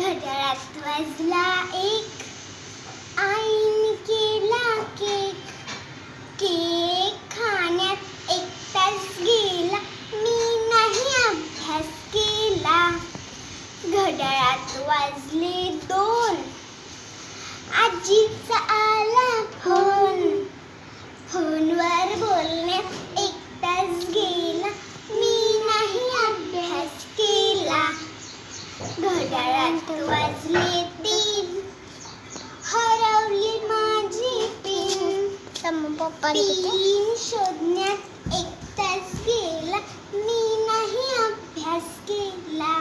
घड्याळात वाजला एक, आईने केला केक. केक खाण्यात एक तास गेला, मी नाही अभ्यास केला. घड्याळात वाजले दोन, आजीचा आला फोन. फोनवर बोलण्यात एक तास गेला, मी नाही अभ्यास केला. घड्याळात वाजले तीन, हरवली माझी पेन. पेन शोधण्यात एक तास गेला, मी नाही अभ्यास केला.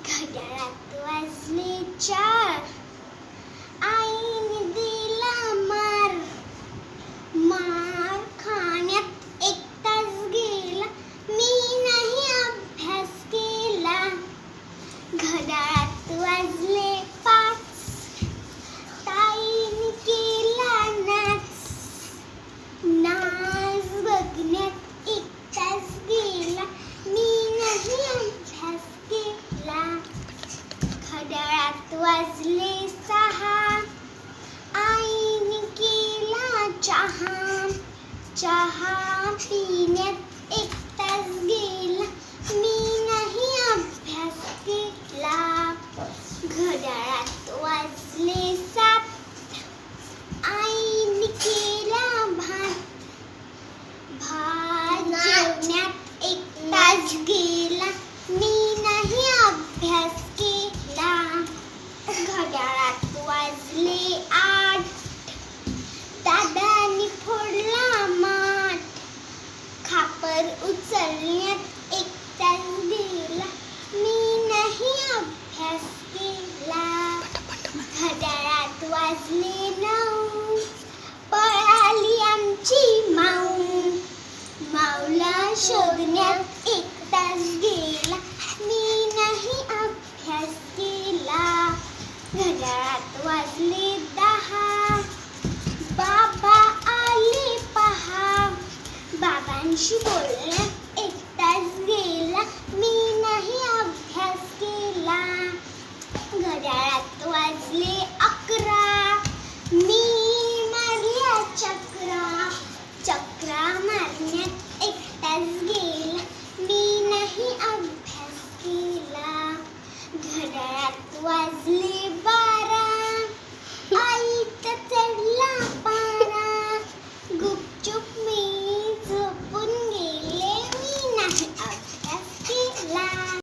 घड्याळात वाजले चार, आईने दिला मार. मार खाण्यात एक तास गेला, मी नाही अभ्यास केला. घड्याळात वाजले पाच, ताईने केला नाच. नाच बघण्यात एक तास गेला, मी नाही अभ्यास केला. घड्याळात वाजले सहा, आईने केला चहा. चहा पिण्यात एक तास गेला, मी नाही अभ्यास केला. घड्याळात वाजले सात, आईने केला भात. भात जेवण्यात एक तास गेला, मी नाही अभ्यास केला. घड्याळात वाजले आठ, दादानी फोडला माठ. खापर उचलण्यात एक तास गेला, मी नाही अभ्यास केला. घड्याळात वाजले नऊ, पळाली आमची माऊ. माऊला शोधण्यात एक तास गेला,